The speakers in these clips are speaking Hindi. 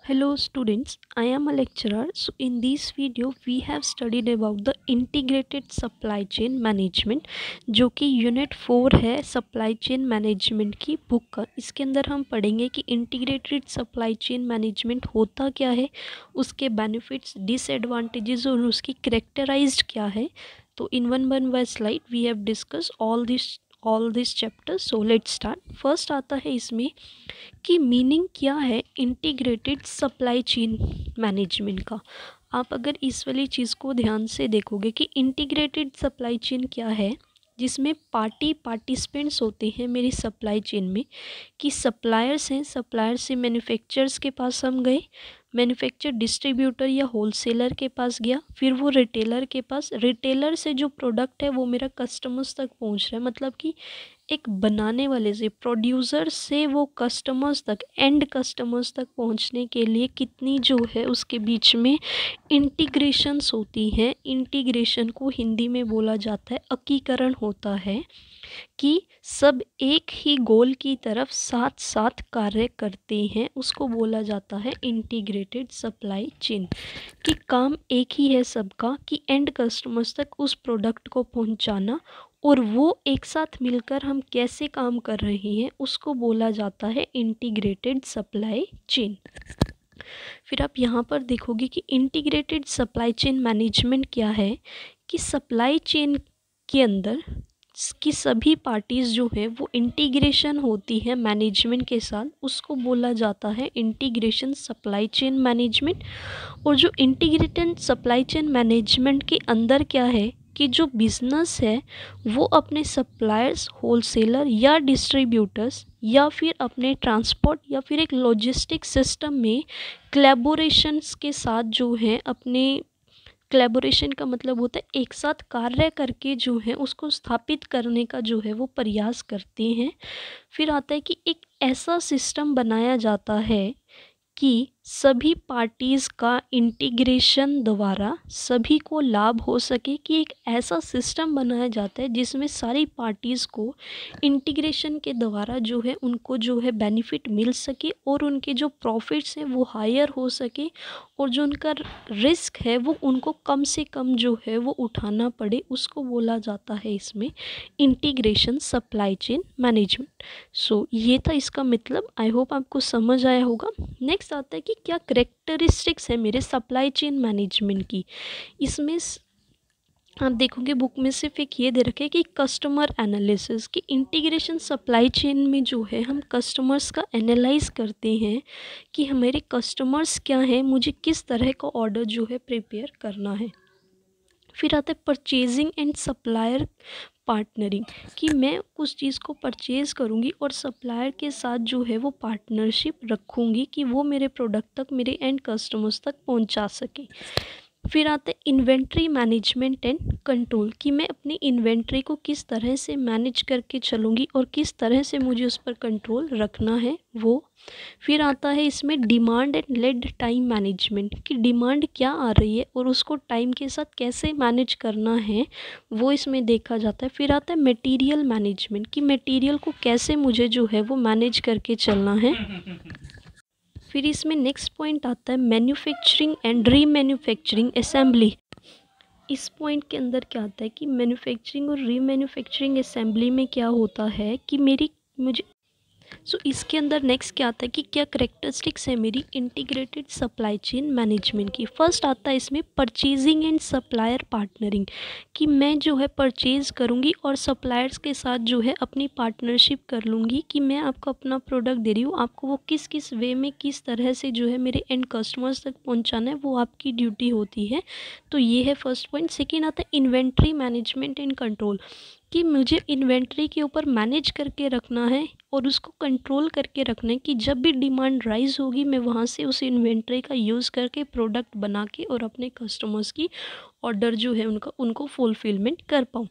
Hello students, I am a lecturer. So in this video we have studied about the integrated supply chain management जो कि यूनिट 4 है सप्लाई चेन मैनेजमेंट की बुक का। इसके अंदर हम पढ़ेंगे कि इंटीग्रेटेड सप्लाई चेन मैनेजमेंट होता क्या है, उसके बेनिफिट्स, डिसएडवांटेजेस और उसकी कैरेक्टराइज्ड क्या है। तो in one by slide we have discuss all this chapter. So let's start. First आता है इसमें कि मीनिंग क्या है इंटीग्रेटेड सप्लाई चेन मैनेजमेंट का। आप अगर इस वाली चीज़ को ध्यान से देखोगे कि इंटीग्रेटेड सप्लाई चेन क्या है, जिसमें पार्टिसिपेंट्स होते हैं मेरी सप्लाई चेन में, कि सप्लायर्स हैं, सप्लायर से मैन्युफैक्चरर्स के पास हम गए, मैन्युफैक्चर डिस्ट्रीब्यूटर या होलसेलर के पास गया, फिर वो रिटेलर के पास, रिटेलर से जो प्रोडक्ट है वो मेरा कस्टमर्स तक पहुंच रहा है। मतलब कि एक बनाने वाले से, प्रोड्यूसर से वो कस्टमर्स तक, एंड कस्टमर्स तक पहुंचने के लिए कितनी जो है उसके बीच में इंटीग्रेशंस होती हैं। इंटीग्रेशन को हिंदी में बोला जाता है एकीकरण होता है, कि सब एक ही गोल की तरफ साथ साथ कार्य करते हैं, उसको बोला जाता है इंटीग्रेटेड सप्लाई चेन। कि काम एक ही है सबका, कि एंड कस्टमर्स तक उस प्रोडक्ट को पहुंचाना, और वो एक साथ मिलकर हम कैसे काम कर रहे हैं उसको बोला जाता है इंटीग्रेटेड सप्लाई चेन। फिर आप यहाँ पर देखोगे कि इंटीग्रेटेड सप्लाई चेन मैनेजमेंट क्या है, कि सप्लाई चेन के अंदर की सभी पार्टीज़ जो है वो इंटीग्रेशन होती है मैनेजमेंट के साथ, उसको बोला जाता है इंटीग्रेशन सप्लाई चेन मैनेजमेंट। और जो इंटीग्रेटेड सप्लाई चेन मैनेजमेंट के अंदर क्या है, कि जो बिजनेस है वो अपने सप्लायर्स, होलसेलर या डिस्ट्रीब्यूटर्स या फिर अपने ट्रांसपोर्ट या फिर एक लॉजिस्टिक सिस्टम में कोलैबोरेशंस के साथ जो है अपने, कोलैबोरेशन का मतलब होता है एक साथ कार्य करके जो है उसको स्थापित करने का जो है वो प्रयास करते हैं। फिर आता है कि एक ऐसा सिस्टम बनाया जाता है कि सभी पार्टीज़ का इंटीग्रेशन द्वारा सभी को लाभ हो सके, कि एक ऐसा सिस्टम बनाया जाता है जिसमें सारी पार्टीज़ को इंटीग्रेशन के द्वारा जो है उनको जो है बेनिफिट मिल सके, और उनके जो प्रॉफिट्स हैं वो हायर हो सके, और जो उनका रिस्क है वो उनको कम से कम जो है वो उठाना पड़े, उसको बोला जाता है इसमें इंटीग्रेशन सप्लाई चेन मैनेजमेंट। सो ये था इसका मतलब। आई होप आपको समझ आया होगा। नेक्स्ट आता है कि क्या करेक्टरिस्टिक्स है मेरे सप्लाई चेन मैनेजमेंट की। इसमें आप देखोगे बुक में सिर्फ एक ये दे रखे है कि कस्टमर एनालिसिस, की इंटीग्रेशन सप्लाई चेन में जो है हम कस्टमर्स का एनालाइज करते हैं कि हमारे कस्टमर्स क्या हैं, मुझे किस तरह का ऑर्डर जो है प्रिपेयर करना है। फिर आता है परचेजिंग एंड सप्लायर पार्टनरिंग, कि मैं उस चीज़ को परचेज़ करूँगी और सप्लायर के साथ जो है वो पार्टनरशिप रखूँगी कि वो मेरे प्रोडक्ट तक, मेरे एंड कस्टमर्स तक पहुँचा सके। फिर आता है इन्वेंट्री मैनेजमेंट एंड कंट्रोल, कि मैं अपनी इन्वेंट्री को किस तरह से मैनेज करके चलूँगी और किस तरह से मुझे उस पर कंट्रोल रखना है वो। फिर आता है इसमें demand and lead time management, कि डिमांड क्या आ रही है और उसको टाइम के साथ कैसे मैनेज करना है वो इसमें देखा जाता है। फिर आता है मटेरियल मैनेजमेंट, कि मटेरियल को कैसे मुझे जो है वो मैनेज करके चलना है। फिर इसमें नेक्स्ट पॉइंट आता है मैन्युफैक्चरिंग एंड रीमैन्युफैक्चरिंग असेंबली। इस पॉइंट के अंदर क्या आता है कि मैन्युफैक्चरिंग और रीमैन्युफैक्चरिंग असेंबली में क्या होता है कि मुझे इसके अंदर नेक्स्ट क्या आता है कि क्या करेक्टरिस्टिक्स है मेरी इंटीग्रेटेड सप्लाई चेन मैनेजमेंट की। फर्स्ट आता है इसमें परचेजिंग एंड सप्लायर पार्टनरिंग, कि मैं जो है परचेज़ करूँगी और सप्लायर्स के साथ जो है अपनी पार्टनरशिप कर लूँगी, कि मैं आपको अपना प्रोडक्ट दे रही हूँ, आपको वो किस किस वे में, किस तरह से जो है मेरे एंड कस्टमर्स तक पहुँचाना है, वो आपकी ड्यूटी होती है। तो ये है फर्स्ट पॉइंट। सेकेंड आता है इन्वेंट्री मैनेजमेंट एंड कंट्रोल, कि मुझे इन्वेंट्री के ऊपर मैनेज करके रखना है और उसको कंट्रोल करके रखना है, कि जब भी डिमांड राइज होगी मैं वहाँ से उस इन्वेंट्री का यूज़ करके प्रोडक्ट बना के और अपने कस्टमर्स की ऑर्डर जो है उनको फुलफिलमेंट कर पाऊँ।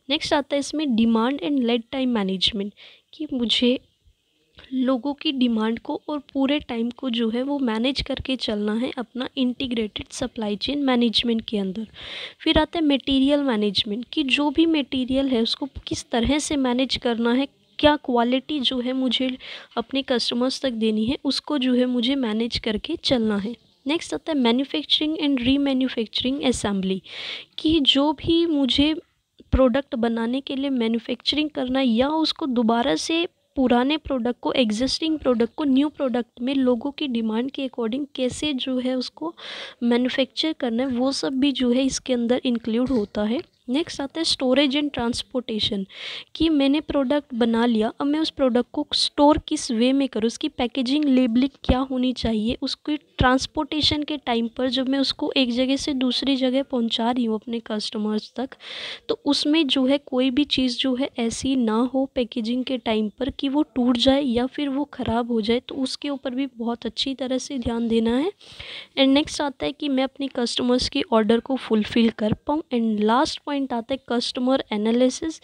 नेक्स्ट आता है इसमें demand and lead time management, कि मुझे लोगों की डिमांड को और पूरे टाइम को जो है वो मैनेज करके चलना है अपना इंटीग्रेटेड सप्लाई चेन मैनेजमेंट के अंदर। फिर आता है मटेरियल मैनेजमेंट, कि जो भी मटेरियल है उसको किस तरह से मैनेज करना है, क्या क्वालिटी जो है मुझे अपने कस्टमर्स तक देनी है, उसको जो है मुझे मैनेज करके चलना है। नेक्स्ट आता है मैन्युफैक्चरिंग एंड रीमैन्युफैक्चरिंग असेंबली, कि जो भी मुझे प्रोडक्ट बनाने के लिए मैन्युफैक्चरिंग करना है या उसको दोबारा से पुराने प्रोडक्ट को, एग्जिस्टिंग प्रोडक्ट को न्यू प्रोडक्ट में लोगों की डिमांड के अकॉर्डिंग कैसे जो है उसको मैन्युफैक्चर करना है, वो सब भी जो है इसके अंदर इंक्लूड होता है। नेक्स्ट आता है स्टोरेज एंड ट्रांसपोर्टेशन, कि मैंने प्रोडक्ट बना लिया, अब मैं उस प्रोडक्ट को स्टोर किस वे में करूँ, उसकी पैकेजिंग लेबलिंग क्या होनी चाहिए, उसकी ट्रांसपोर्टेशन के टाइम पर जब मैं उसको एक जगह से दूसरी जगह पहुंचा रही हूँ अपने कस्टमर्स तक, तो उसमें जो है कोई भी चीज़ जो है ऐसी ना हो पैकेजिंग के टाइम पर कि वो टूट जाए या फिर वो ख़राब हो जाए, तो उसके ऊपर भी बहुत अच्छी तरह से ध्यान देना है। एंड नेक्स्ट आता है कि मैं अपने कस्टमर्स की ऑर्डर को फुलफ़िल कर पाऊँ। एंड लास्ट पॉइंट आता है कस्टमर एनालिसिस,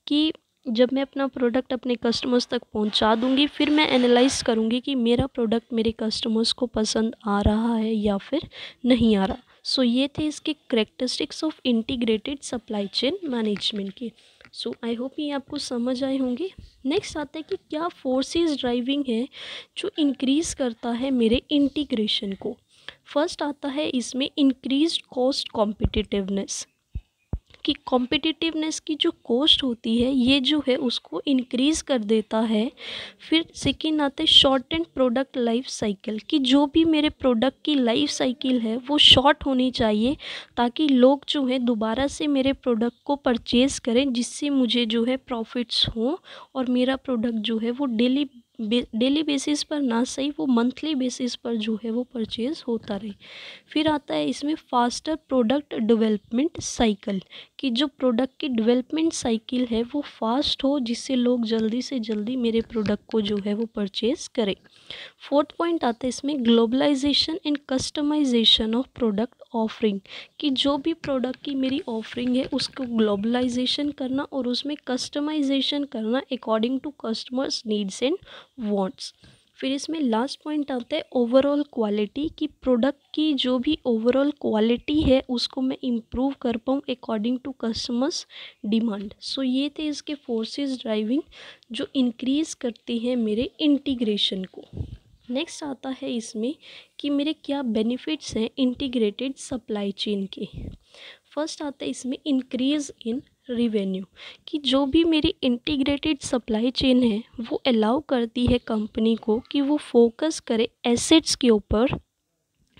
कि जब मैं अपना प्रोडक्ट अपने कस्टमर्स तक पहुंचा दूंगी, फिर मैं एनालाइज करूंगी कि मेरा प्रोडक्ट मेरे कस्टमर्स को पसंद आ रहा है या फिर नहीं आ रहा। सो ये थे इसके characteristics of integrated supply chain management के। सो आई होप ये आपको समझ आए होंगे। नेक्स्ट आता है कि क्या फोर्सेस ड्राइविंग है जो इंक्रीज़ करता है मेरे इंटीग्रेशन को। फर्स्ट आता है इसमें इंक्रीज्ड कॉस्ट कॉम्पिटिटिवनेस, कि कॉम्पिटिटिवनेस की जो कॉस्ट होती है ये जो है उसको इंक्रीज़ कर देता है। फिर सेकेंड आता है short and product life cycle, कि जो भी मेरे प्रोडक्ट की लाइफ साइकिल है वो शॉर्ट होनी चाहिए, ताकि लोग जो है दोबारा से मेरे प्रोडक्ट को परचेज़ करें, जिससे मुझे जो है प्रॉफिट्स हों और मेरा प्रोडक्ट जो है वो डेली बेसिस पर ना सही, वो मंथली बेसिस पर जो है वो परचेज़ होता रहे। फिर आता है इसमें फास्टर प्रोडक्ट डेवलपमेंट साइकिल, कि जो प्रोडक्ट की डेवलपमेंट साइकिल है वो फास्ट हो, जिससे लोग जल्दी से जल्दी मेरे प्रोडक्ट को जो है वो परचेज़ करें। फोर्थ पॉइंट आता है इसमें globalisation and customisation of product offering, कि जो भी प्रोडक्ट की मेरी ऑफरिंग है उसको ग्लोबलाइजेशन करना और उसमें कस्टमाइजेशन करना according to customers needs and wants. फिर इसमें लास्ट पॉइंट आता है ओवरऑल क्वालिटी, कि प्रोडक्ट की जो भी ओवरऑल क्वालिटी है उसको मैं इम्प्रूव कर पाऊँ अकॉर्डिंग टू कस्टमर्स डिमांड। सो ये थे इसके फोर्सेस ड्राइविंग जो इंक्रीज़ करती हैं मेरे इंटीग्रेशन को। नेक्स्ट आता है इसमें कि मेरे क्या बेनिफिट्स हैं इंटीग्रेटेड सप्लाई चेन के। फर्स्ट आता है इसमें इंक्रीज़ इन रिवेन्यू, कि जो भी मेरी इंटीग्रेटेड सप्लाई चेन है वो अलाउ करती है कंपनी को कि वो फोकस करे एसेट्स के ऊपर,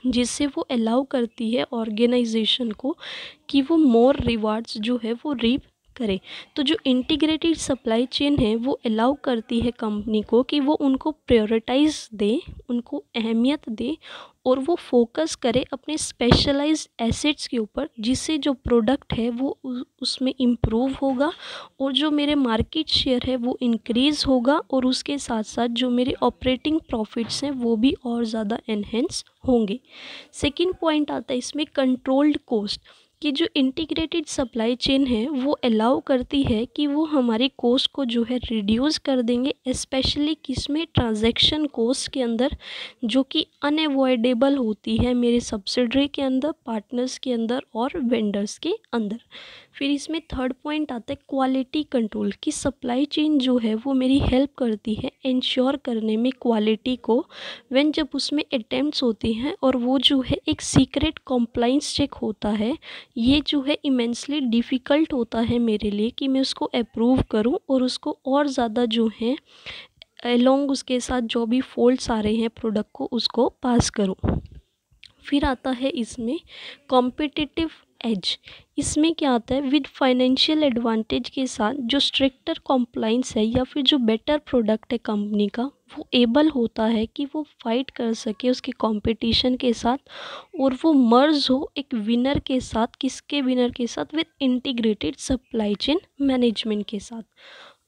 जिससे वो अलाउ करती है ऑर्गेनाइजेशन को कि वो मोर रिवार्ड्स जो है वो रीप करे। तो जो इंटीग्रेटेड सप्लाई चेन है वो अलाउ करती है कंपनी को कि वो उनको प्रायोरिटाइज दे, उनको अहमियत दे और वो फोकस करे अपने स्पेशलाइज्ड एसेट्स के ऊपर, जिससे जो प्रोडक्ट है वो उसमें इम्प्रूव होगा और जो मेरे मार्केट शेयर है वो इंक्रीज़ होगा और उसके साथ साथ जो मेरे ऑपरेटिंग प्रॉफिट्स हैं वो भी और ज़्यादा एनहेंस होंगे। सेकंड पॉइंट आता है इसमें कंट्रोल्ड कॉस्ट, कि जो इंटीग्रेटेड सप्लाई चेन है वो अलाउ करती है कि वो हमारी कॉस्ट को जो है रिड्यूस कर देंगे, स्पेशली किसमें, ट्रांजैक्शन कॉस्ट के अंदर, जो कि अनएवॉइडेबल होती है मेरे सब्सिडरी के अंदर, पार्टनर्स के अंदर और वेंडर्स के अंदर। फिर इसमें थर्ड पॉइंट आता है क्वालिटी कंट्रोल, की सप्लाई चेन जो है वो मेरी हेल्प करती है इंश्योर करने में क्वालिटी को, व्हेन जब उसमें अटेम्प्ट्स होते हैं और वो जो है एक सीक्रेट कॉम्प्लाइंस चेक होता है, ये जो है इमेंसली डिफ़िकल्ट होता है मेरे लिए कि मैं उसको अप्रूव करूं और उसको और ज़्यादा जो है अलोंग उसके साथ जो भी फॉल्ट्स आ रहे हैं प्रोडक्ट को उसको पास करूं। फिर आता है इसमें कॉम्पिटिटिव एज, इसमें क्या आता है विद फाइनेंशियल एडवांटेज के साथ जो स्ट्रिक्टर कॉम्प्लाइंस है या फिर जो बेटर प्रोडक्ट है कंपनी का, वो एबल होता है कि वो फाइट कर सके उसके कंपटीशन के साथ और वो मर्ज हो एक विनर के साथ, किसके विनर के साथ, with integrated supply chain management के साथ।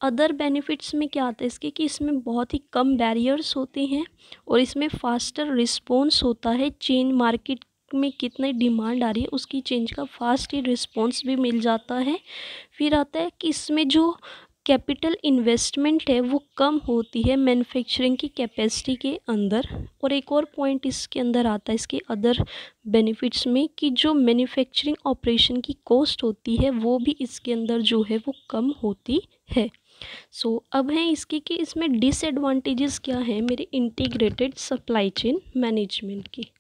अदर बेनिफिट्स में क्या आता है इसके, कि इसमें बहुत ही कम बैरियर्स होते हैं और इसमें फास्टर रिस्पॉन्स होता है, चेंज मार्केट में कितनी डिमांड आ रही है उसकी चेंज का फास्ट ही रिस्पॉन्स भी मिल जाता है। फिर आता है कि इसमें जो कैपिटल इन्वेस्टमेंट है वो कम होती है मैन्युफैक्चरिंग की कैपेसिटी के अंदर। और एक और पॉइंट इसके अंदर आता है इसके अदर बेनिफिट्स में, कि जो मैन्युफैक्चरिंग ऑपरेशन की कॉस्ट होती है वो भी इसके अंदर जो है वो कम होती है। अब है इसकी कि इसमें डिसएडवांटेजेस क्या है मेरे इंटीग्रेटेड सप्लाई चेन मैनेजमेंट की।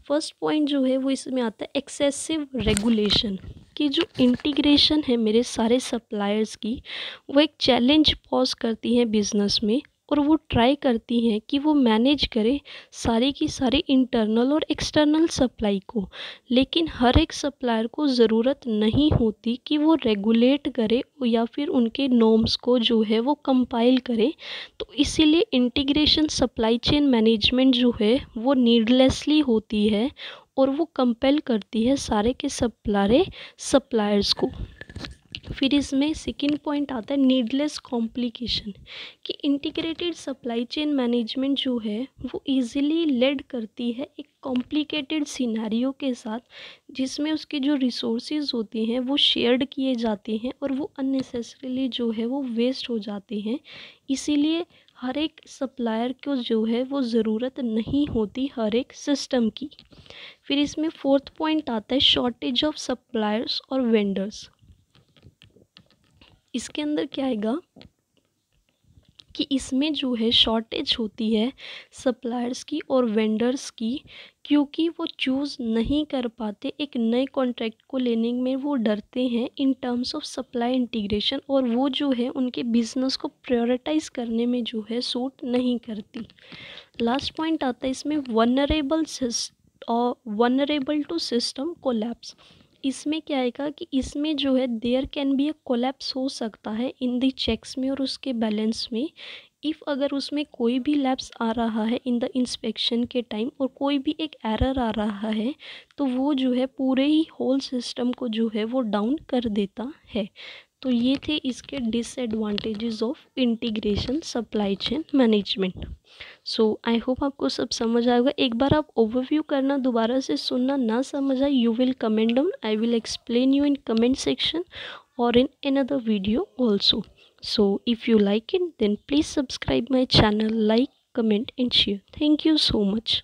फर्स्ट पॉइंट जो है वो इसमें आता है एक्सेसिव रेगुलेशन। कि जो इंटीग्रेशन है मेरे सारे सप्लायर्स की, वो एक चैलेंज पॉज करती हैं बिजनेस में, और वो ट्राई करती हैं कि वो मैनेज करे सारी की सारी इंटरनल और एक्सटर्नल सप्लाई को। लेकिन हर एक सप्लायर को ज़रूरत नहीं होती कि वो रेगुलेट करे या फिर उनके नॉर्म्स को जो है वो कंपाइल करे। तो इसीलिए इंटीग्रेशन सप्लाई चेन मैनेजमेंट जो है वो नीडलेसली होती है, और वो कंपेल करती है सारे के सप्लायर्स को। फिर इसमें सेकेंड पॉइंट आता है नीडलेस कॉम्प्लिकेशन। कि इंटीग्रेटेड सप्लाई चेन मैनेजमेंट जो है वो इजीली लेड करती है एक कॉम्प्लिकेटेड सिनेरियो के साथ, जिसमें उसके जो रिसोर्सेज होते हैं वो शेयर्ड किए जाते हैं और वो अननेसेसरीली जो है वो वेस्ट हो जाते हैं। इसीलिए हर एक सप्लायर को जो है वो ज़रूरत नहीं होती हर एक सिस्टम की। फिर इसमें फोर्थ पॉइंट आता है शॉर्टेज ऑफ सप्लायर्स और वेंडर्स। इसके अंदर क्या आएगा कि इसमें जो है शॉर्टेज होती है सप्लायर्स की और वेंडर्स की, क्योंकि वो चूज़ नहीं कर पाते एक नए कॉन्ट्रैक्ट को लेने में, वो डरते हैं in terms of supply integration, और वो जो है उनके बिजनेस को प्रायोरिटाइज करने में जो है सूट नहीं करती। लास्ट पॉइंट आता है इसमें वनरेबल टू सिस्टम कोलैप्स। इसमें क्या आएगा कि इसमें जो है there can be a collapse हो सकता है इन द चेक्स में और उसके बैलेंस में। इफ़ अगर उसमें कोई भी लैप्स आ रहा है इन द इंस्पेक्शन के टाइम और कोई भी एक एरर आ रहा है, तो वो जो है पूरे ही होल सिस्टम को जो है वो डाउन कर देता है। तो ये थे इसके disadvantages of integration supply chain management. I hope आपको सब समझ आएगा। एक बार आप ओवरव्यू करना, दोबारा से सुनना, ना समझ आए you will comment down, I will explain you in comment section or in another video also. So if you like it, then please subscribe my channel, like, comment and share. Thank you so much.